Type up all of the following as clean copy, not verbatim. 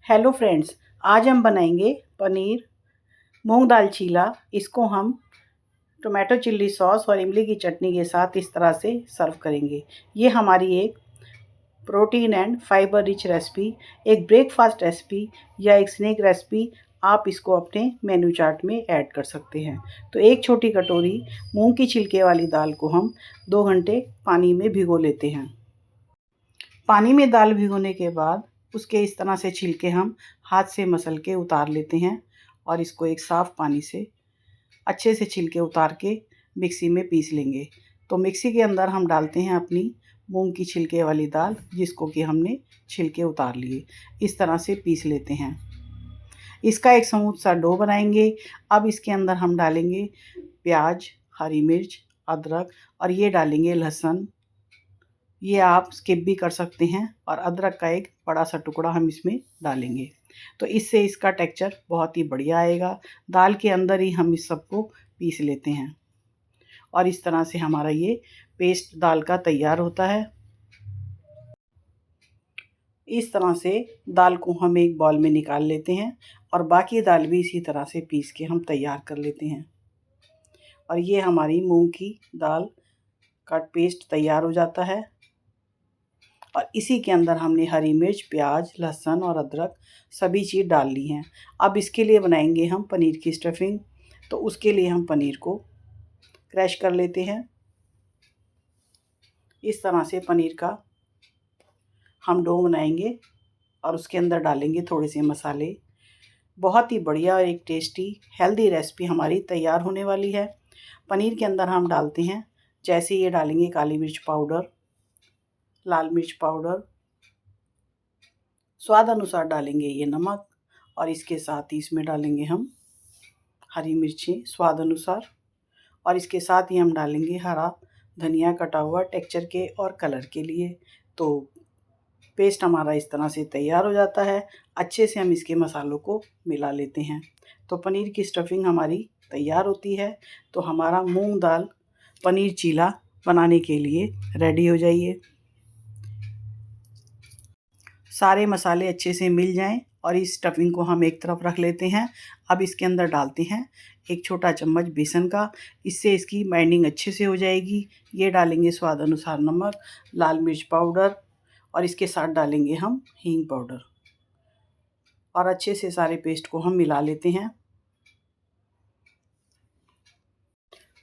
Hello friends, आज हम बनाएंगे पनीर मूंग दाल चीला। इसको हम टोमेटो चिल्ली सॉस और इमली की चटनी के साथ इस तरह से सर्व करेंगे। ये हमारी एक protein and fibre rich recipe, एक ब्रेकफास्ट रेसिपी या एक स्नैक रेसिपी आप इसको अपने मेनू चार्ट में ऐड कर सकते हैं। तो एक छोटी कटोरी मूंग की छिलके वाली दाल को हम 2 घंटे पानी में भिगो लेते हैं। पानी में दाल भिगोने के बाद उसके इस तरह से छिलके हम हाथ से मसल के उतार लेते हैं और इसको एक साफ़ पानी से अच्छे से छिलके उतार के मिक्सी में पीस लेंगे। तो मिक्सी के अंदर हम डालते हैं अपनी मूंग की छिलके वाली दाल, जिसको कि हमने छिलके उतार लिए। इस तरह से पीस लेते हैं। इसका एक स्मूथ सा डो बनाएंगे। अब इसके अंदर हम डालेंगे प्याज, हरी मिर्च, अदरक और ये डालेंगे लहसुन। ये आप स्किप भी कर सकते हैं और अदरक का एक बड़ा सा टुकड़ा हम इसमें डालेंगे। तो इससे इसका टेक्सचर बहुत ही बढ़िया आएगा। दाल के अंदर ही हम इस सबको पीस लेते हैं और इस तरह से हमारा ये पेस्ट दाल का तैयार होता है। इस तरह से दाल को हम एक बाउल में निकाल लेते हैं और बाकी दाल भी इसी तरह से पीस के हम तैयार कर लेते हैं। और ये हमारी मूंग की दाल का पेस्ट तैयार हो जाता है और इसी के अंदर हमने हरी मिर्च, प्याज, लहसुन और अदरक सभी चीज़ डाल ली हैं। अब इसके लिए बनाएंगे हम पनीर की स्टफिंग। तो उसके लिए हम पनीर को क्रश कर लेते हैं। इस तरह से पनीर का हम डो बनाएंगे और उसके अंदर डालेंगे थोड़े से मसाले। बहुत ही बढ़िया और एक टेस्टी हेल्दी रेसिपी हमारी तैयार होने वाली है। पनीर के अंदर हम डालते हैं, जैसे ये डालेंगे काली मिर्च पाउडर, लाल मिर्च पाउडर, स्वाद अनुसार डालेंगे ये नमक और इसके साथ ही इसमें डालेंगे हम हरी मिर्ची स्वाद अनुसार और इसके साथ ही हम डालेंगे हरा धनिया कटा हुआ टेक्सचर के और कलर के लिए। तो पेस्ट हमारा इस तरह से तैयार हो जाता है। अच्छे से हम इसके मसालों को मिला लेते हैं। तो पनीर की स्टफिंग हमारी तैयार होती है। तो हमारा मूंग दाल पनीर चीला बनाने के लिए रेडी हो जाइए। सारे मसाले अच्छे से मिल जाएं और इस स्टफिंग को हम एक तरफ रख लेते हैं। अब इसके अंदर डालते हैं एक छोटा चम्मच बेसन का, इससे इसकी बाइंडिंग अच्छे से हो जाएगी। ये डालेंगे स्वाद अनुसार नमक, लाल मिर्च पाउडर और इसके साथ डालेंगे हम हींग पाउडर और अच्छे से सारे पेस्ट को हम मिला लेते हैं।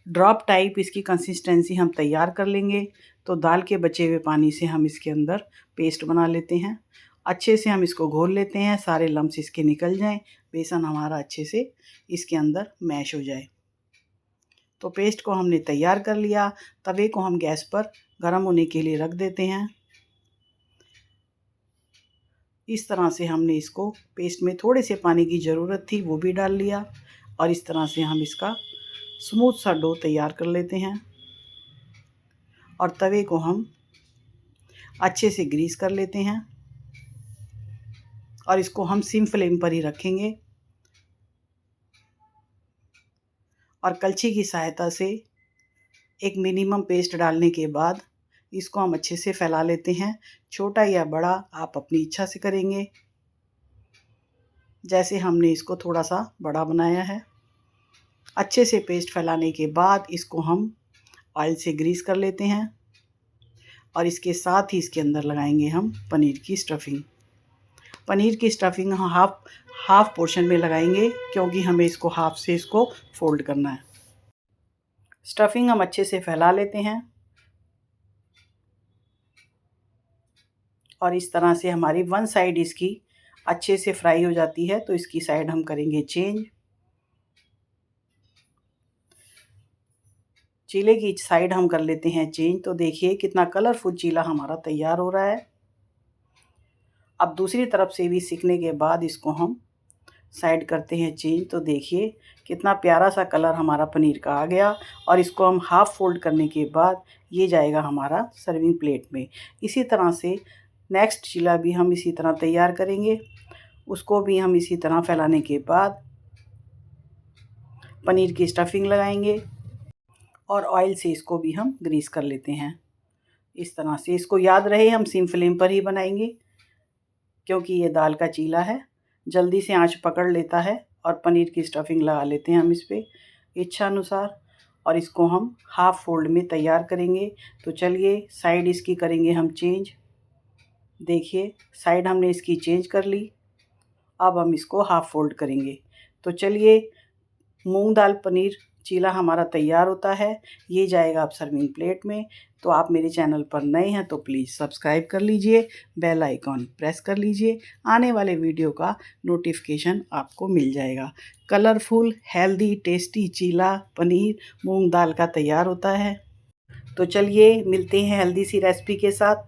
ड्रॉप टाइप इसकी कंसिस्टेंसी हम तैयार कर लेंगे। तो दाल के बचे हुए पानी से हम इसके अंदर पेस्ट बना लेते हैं। अच्छे से हम इसको घोल लेते हैं, सारे लम्स इसके निकल जाएं, बेसन हमारा अच्छे से इसके अंदर मैश हो जाए। तो पेस्ट को हमने तैयार कर लिया। तवे को हम गैस पर गर्म होने के लिए रख देते हैं। इस तरह से हमने इसको पेस्ट में थोड़े से पानी की ज़रूरत थी, वो भी डाल लिया और इस तरह से हम इसका स्मूथ सा डो तैयार कर लेते हैं। और तवे को हम अच्छे से ग्रीस कर लेते हैं और इसको हम सिम फ्लेम पर ही रखेंगे और कलछी की सहायता से एक मिनिमम पेस्ट डालने के बाद इसको हम अच्छे से फैला लेते हैं। छोटा या बड़ा आप अपनी इच्छा से करेंगे। जैसे हमने इसको थोड़ा सा बड़ा बनाया है। अच्छे से पेस्ट फैलाने के बाद इसको हम ऑयल से ग्रीस कर लेते हैं और इसके साथ ही इसके अंदर लगाएंगे हम पनीर की स्टफिंग। पनीर की स्टफिंग हम हाफ पोर्शन में लगाएंगे, क्योंकि हमें इसको हाफ से इसको फोल्ड करना है। स्टफिंग हम अच्छे से फैला लेते हैं और इस तरह से हमारी वन साइड इसकी अच्छे से फ्राई हो जाती है। तो इसकी साइड हम करेंगे चेंज। चीले की साइड हम कर लेते हैं चेंज। तो देखिए कितना कलरफुल चीला हमारा तैयार हो रहा है। अब दूसरी तरफ से भी सीखने के बाद इसको हम साइड करते हैं चेंज। तो देखिए कितना प्यारा सा कलर हमारा पनीर का आ गया और इसको हम हाफ़ फोल्ड करने के बाद ये जाएगा हमारा सर्विंग प्लेट में। इसी तरह से नेक्स्ट चीला भी हम इसी तरह तैयार करेंगे। उसको भी हम इसी तरह फैलाने के बाद पनीर की स्टफिंग लगाएंगे और ऑयल से इसको भी हम ग्रीस कर लेते हैं। इस तरह से इसको याद रहे हम सिम फ्लेम पर ही बनाएंगे, क्योंकि ये दाल का चीला है, जल्दी से आँच पकड़ लेता है। और पनीर की स्टफिंग लगा लेते हैं हम इस पे इच्छा अनुसार, और इसको हम हाफ़ फोल्ड में तैयार करेंगे। तो चलिए साइड इसकी करेंगे हम चेंज। देखिए साइड हमने इसकी चेंज कर ली। अब हम इसको हाफ़ फोल्ड करेंगे। तो चलिए मूंग दाल पनीर चीला हमारा तैयार होता है। ये जाएगा अब सर्विंग प्लेट में। तो आप मेरे चैनल पर नए हैं तो प्लीज़ सब्सक्राइब कर लीजिए, बेल आइकॉन प्रेस कर लीजिए, आने वाले वीडियो का नोटिफिकेशन आपको मिल जाएगा। कलरफुल हेल्दी टेस्टी चीला पनीर मूंग दाल का तैयार होता है। तो चलिए मिलते हैं हेल्दी सी रेसिपी के साथ।